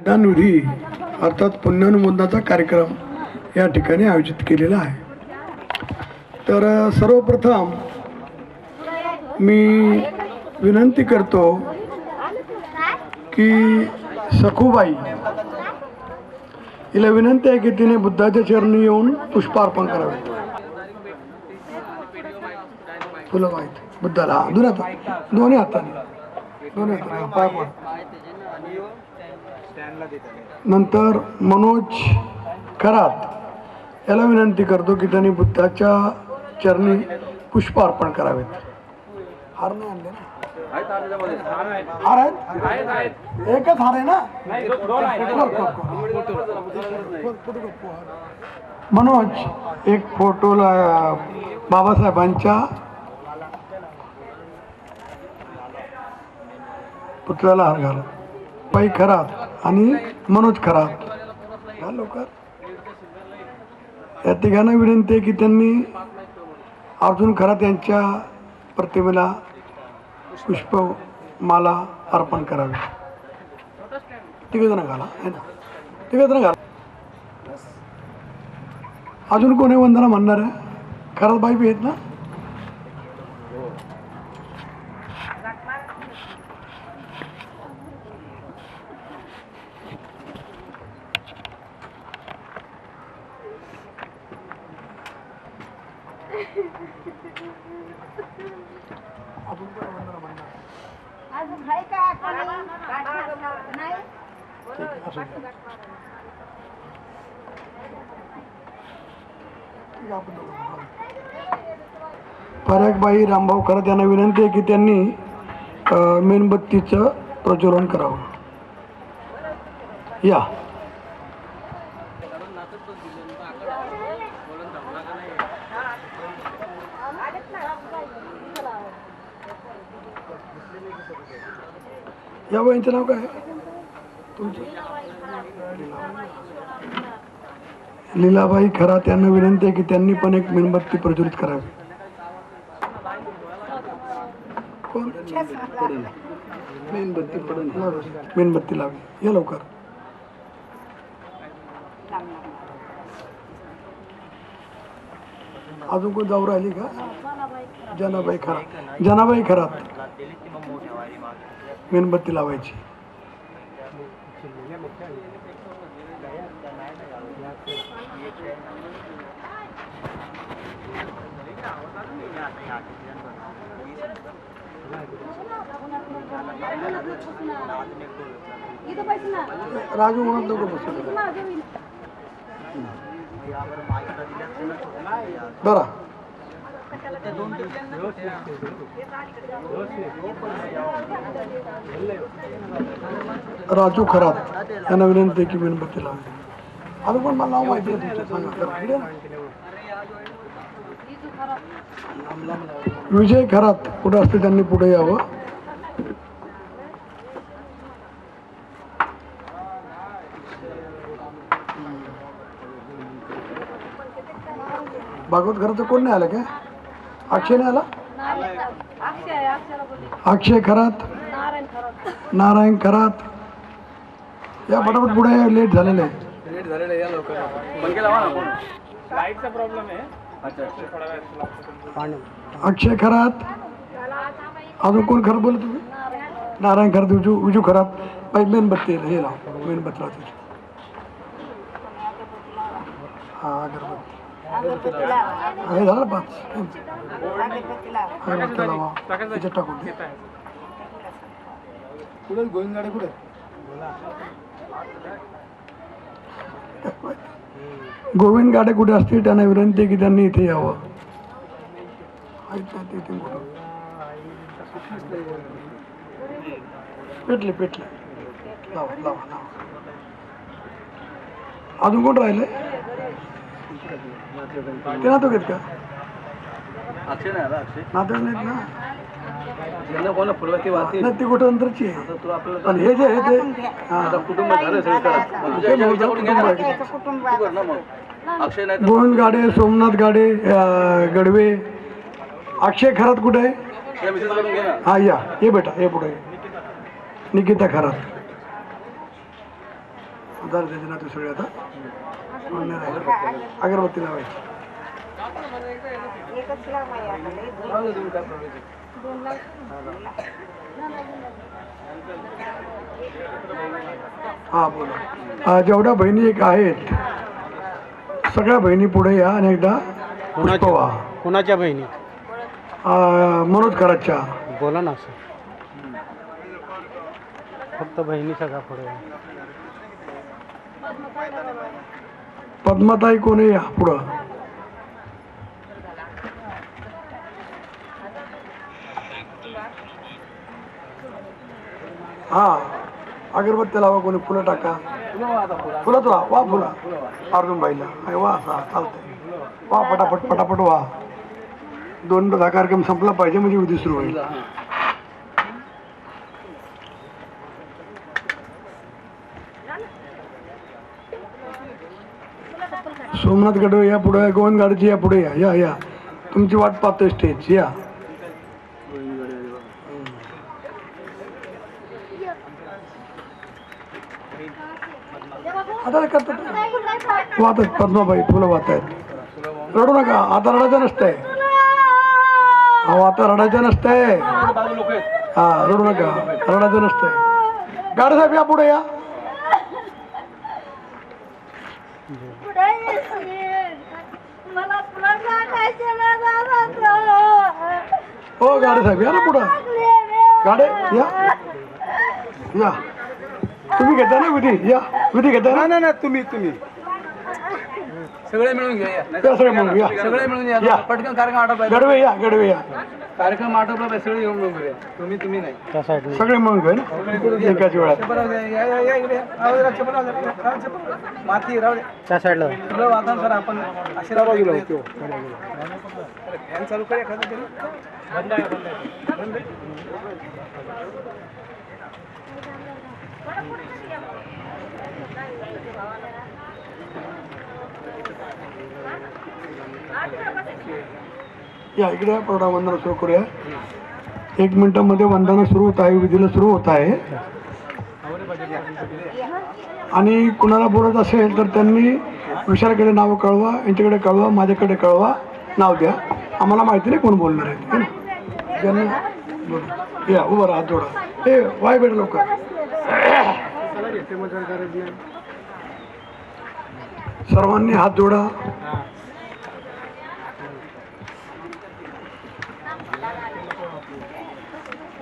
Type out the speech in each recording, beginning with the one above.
दान विधी अर्थात पुण्यानुमोदनाचा कार्यक्रम या ठिकाणी आयोजित केलेला आहे. तर सर्वप्रथम मी विनंती करतो की सखूबाई हिला विनंती आहे की तिने बुद्धाच्या चरणी येऊन पुष्पार्पण करावे. फुलं माहीत बुद्धाला दोन्ही हाताने पाय पड. नंतर मनोज खरात याला विनंती करतो की त्यांनी बुद्धाच्या चरणी पुष्प अर्पण करावेत. हार नाही आणले ना? हार आहेत? एकच हार आहे ना? मनोज एक फोटोला बाबासाहेबांच्या पुतळ्याला हार घाला. बाई खरात आणि मनोज खरात या लवकर. या तिघांना विनंती आहे की त्यांनी अर्जुन खरात यांच्या प्रतिमेला पुष्पमाला अर्पण करावी. तिघजण घाला आहे ना? तिघजण घाला. अजून कोणी वंदना म्हणणार आहे? खरात बाई बी आहेत ना? परागबाई रामभाऊ खरात यांना विनंती आहे की त्यांनी मेणबत्तीचं प्रज्वलन करावं. या या बाईंचं नाव काय आहे तुमचं? लीलाबाई खरात यांना विनंती आहे की त्यांनी पण एक मेणबत्ती प्रज्वलित करावी. कोण? मेणबत्ती लावी. या लवकर. अजून कोण जाऊ राहिली का? जनाबाई खरात. जनाबाई खरात मेणबत्ती लावायची. राजू म्हणत नको बसू बरा. राजू खरात यांना विनंती की मेणबत्ती लावली. अजून पण मला नाव माहिती आहे तुमचं. विजय खरात कुठे असते त्यांनी पुढे यावं. भागवत घराचं कोण नाही आलं काय? अक्षय नाही आला? अक्षय खरात, नारायण खरात या फटाफट पुढे. लेट झालेलं आहे. अक्षय खरात. अजून कोण खरं बोलत तुम्ही? नारायण खरात, विजू खरात. बाई मेणबत्ती हे लाव. मेणबत्ती लावते. हा अगरबत्ती हे झालं पाच. अगरबत्ती लावा. त्याच्यात टाकून कुठे गोविंद गाडे कुठे? गोविंद गाडे कुठे असतील त्यांना विनंती की त्यांनी इथे यावं. पेटले पेटले. लावा लावा लावा. अजून कोण राहिले? ते नातो घेत का? नातो नाहीत ना? नाही ती कुठं नंतरची आहे. पण हे जे आहे ते गोविंद गाडे, सोमनाथ गाडे, गडवे. अक्षय खरात कुठे आहे? हा या. ये बेटा ये पुढे. निकिता खरात. झालं त्याचे नातू सगळे आता म्हणून नाही राहिलं. अगरबत्ती लावायची. हा बोला. जेवढ्या बहिणी एक आहेत सगळ्या बहिणी पुढे या आणि एकदा पुष्प वाहा. कोणाच्या बहिणी? मनोज कराडच्या. बोला ना सर. फक्त बहिणी सगळ्या पुढे. पद्माताई कोणी या पुढं. हा अगरबत्ती लावा कोणी फुलं टाका. फुलं तुला वा फुला अर्जुन बाईला अरे वा चालतंय वा पटापट पटापट वा. 2 कार्यक्रम संपला पाहिजे म्हणजे विधी सुरू होईल. सोमनाथ गडवे या पुढे. गोविंद गाडची या पुढे या या या तुमची वाट पाहतोय स्टेज या. आता करतात वाहतात पद्माबाई फुलं वाहत आहेत. रडू नका आता रडायचं नसतंय. अहो आता रडायचं नसतंय. हा रडू नका रडायचं नसतंय. गाडे साहेब या पुढे या. हो गाडे साहेब या ना पुढं. गाडे या या. तुम्ही घेता ना विधी या. विधी घेता ना. नाही तुम्ही सगळे मिळून घेऊया. सगळे मिळून या. सगळे मिळून या. पटकन कार्यक्रम आटोपला. गडवे या गडवे या. कार्यक्रम आटोपला पाहिजे. सगळे येऊन मिळून घेऊया. तुम्ही नाही. त्या साईडने. सगळे मिळून घेऊ ना एकाच वेळात. माती राहू दे. त्या साईडला. सगळं वातावरण सर आपण आशीर्वाद गेलो. फॅन चालू कर एखादं तरी. बंद आहे. या इकडे प्रौढा वंदना सुरू करूया. 1 मिनिटामध्ये वंदना सुरू होत आहे. विधीला सुरू होत आहे. आणि कुणाला बोलत असेल तर त्यांनी विशालकडे नाव कळवा, यांच्याकडे कळवा, माझ्याकडे कळवा, नाव द्या. आम्हाला माहिती नाही कोण बोलणार आहे. ज्यांना या उभं राहा जोडा. हे वाय बेड लोक सर्वांनी हात जोडा.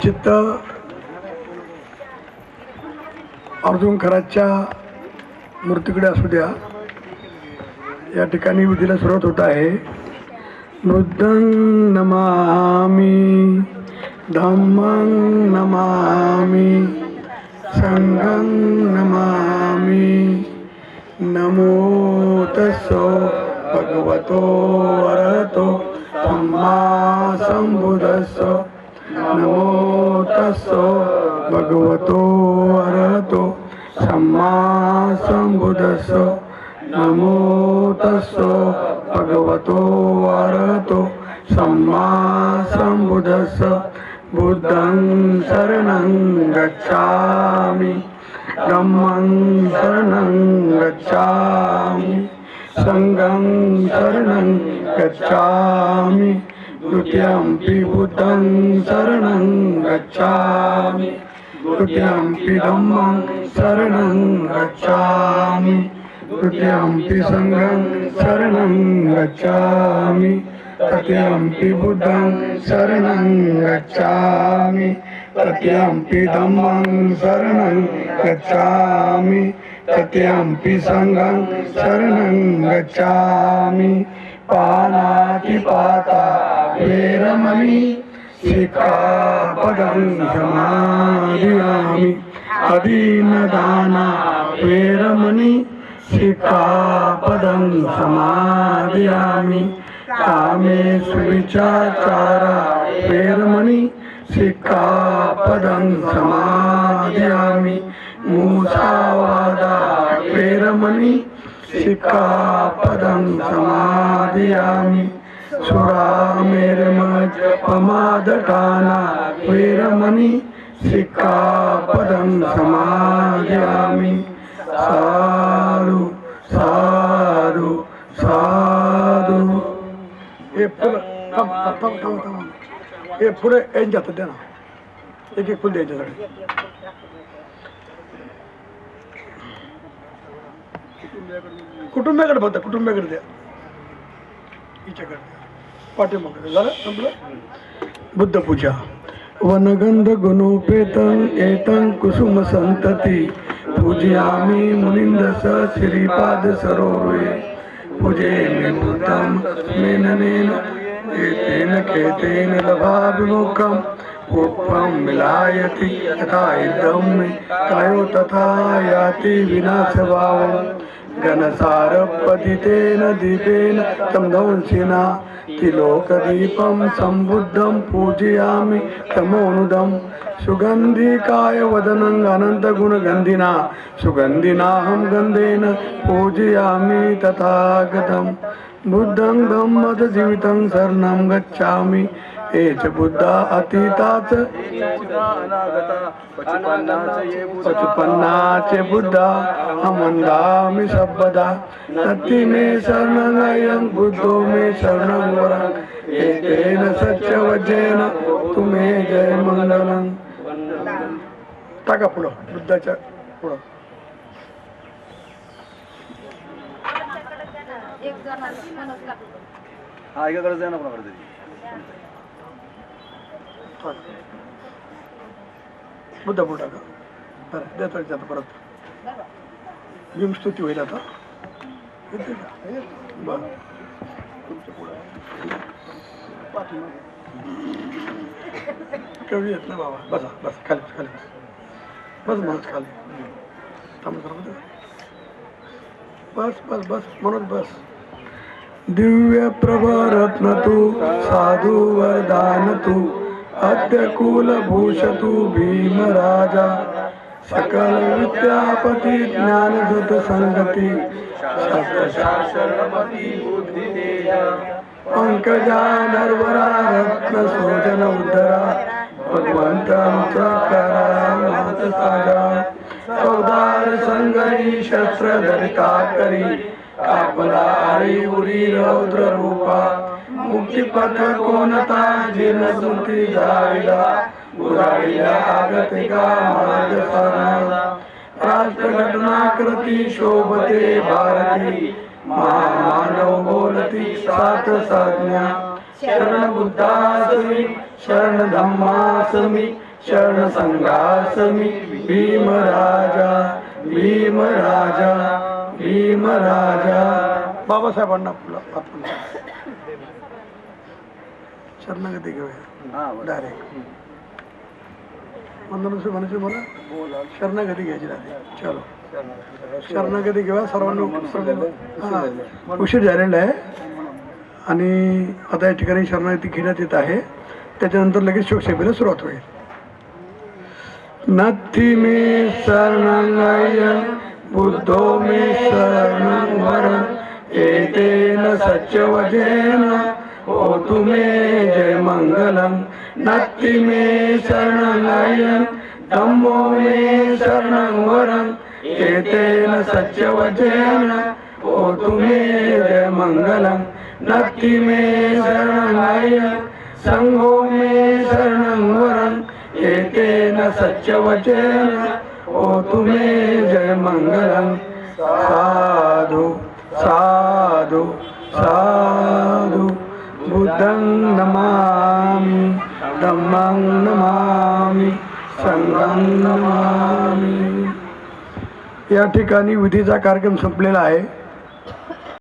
चित्त अर्जुन खरातच्या मूर्तीकडे असू द्या. या ठिकाणी विधीला सुरुवात होत आहे. बुद्धं नमामि धम्मं नमामि संघं नमामि. नमो तस्सो भगवतो अरहतो सम्मा संबुद्धस्स. नमो तस्सो भगवतो अरहतो सम्मा संबुद्धस्स. नमो तस्सो भगवतो अरहतो सम्मा संबुद्धस्स. बुद्धं शरणं गच्छामि धम्मं शरणं गच्छामि संघं शरणं गच्छामि. द्वितीयंपि बुद्धं शरणं गच्छामि. तृतीयंपि धम्मं शरणं गच्छामि. तृतीयंपि संघं शरणं गच्छामि. तृतीयंपि बुद्धं शरणं गच्छामि. तृतीयंपि धम्मं शरणं गच्छामि. तृतीयंपि संघं शरणं गच्छामि. पानातिपाता वेरमणि सिक्खापदं समादियामि. अदीनदाना वेरमणि सिक्खापदं समादियामि. कामेषु विचाचारा वेरमणि सिक्खापदं समादियामि. मुसावादा वेरमणि सिक्खापदं समादियामि. सुरामेरमजपमादटाना वेरमणि सिक्खापदं समादियामि. साधू साधू साधू. हे फुलं थांब थांब थांब थांब थांब. हे फुलं यांच्या हातात द्या ना. एक एक फुल द्यायच्यासाठी. कुटुंबाकडे फक्त कुटुंबाकडे द्या. हिच्याकडे पाठीमागे झालं संपलं. बुद्ध पूजा. वनगंध गुणोपेतं एतं कुसुम संतती पूजयामि मुनिंदस श्रीपाद सरोवरे. पूजे मे बुद्धं स्मेननेन एतेन खेतेन लभाभिमुखं पुष्पं मिलायति यथा इदं मे कायो तथा याति विनाशभावं. घनसारपतितेन दीपेन तं दंशिना तिलोकदीपं संबुद्धं पूजयामि तमोनुदं. सुगन्धिकाय वदनं अनन्तगुणगन्धिना सुगन्धिनाहं गन्धेन पूजयामि तथागतं. बुद्धं धम्मं जीवितं शरणं गच्छामि. एच बुद्धा अतीताच पचुपन्नाचे बुद्धा अमंदामि सर्वदा. तत्ति मे शरणं बुद्धो मे शरणं वरं. एतेन सत्यवचेन तुमे जय मंगलं. टाका पुढं बुद्धाच्या पुढं. हा एकाकडे जाय ना कोणाकडे तरी. बुद्धा पुढं टाका. बरं देतो आता परत. भीमस्तुती होईल आता. येते का? बरं कवी येत ना बाबा. बसा बस खाली खाली बस म्हणून खाली थांब करा. बस बस बस म्हणून बस. दिव्य प्रभरत्न तू साधू वरदान तू अद्य कुलभूषतु भीमराजा. सकल विद्यापती ज्ञानधृत संगती पंकजा नरवरा रत्न सोजन उद्धरा. भगवंतांचा करा मात साजा. चौदार संगरी शस्त्र धरिता करी आपला आरी उरी रौद्र रूपा. मुक्तिपथ कोणता जीर्णसुती जाळीला उराळीला आगतिका मार्ग साधना. राष्ट्रघटनाकृती शोभते भारती महामानव बोलती सात साज्ञा. शरण बुद्धासमी शरण धम्मासमी शरण संघासमी. भीमराजा भीमराजा भीमराजा. बाबासाहेबांना आपण शरणागती घेऊया डायरेक्ट. वंदन म्हणायचे मला शरणागती घ्यायची डायरेक्ट. चलो शरणागती घेऊया सर्वांना. उशीर झालेला आहे आणि आता या ठिकाणी शरणागती घेण्यात येत आहे. त्याच्यानंतर लगेच शोकसेवेला सुरुवात होईल. नथी मे शरणं बुद्धो मे शरणं वरं. एतेन सत्यवचेन होतु मे जय मंगलं. नत्ति मे शरणं धम्मो मे शरणं वरं. एतेन सत्यवचेन होतु मे जय मंगलं. नत्ति मे शरणं संघो मे शरणं वरं. एतेन सत्यवचेन होतु मे जय मंगलं. साधु साधु साधु. बुद्धं नमामि धम्मं नमामि संघं नमामि. या ठिकाणी विधीचा कार्यक्रम संपलेला आहे.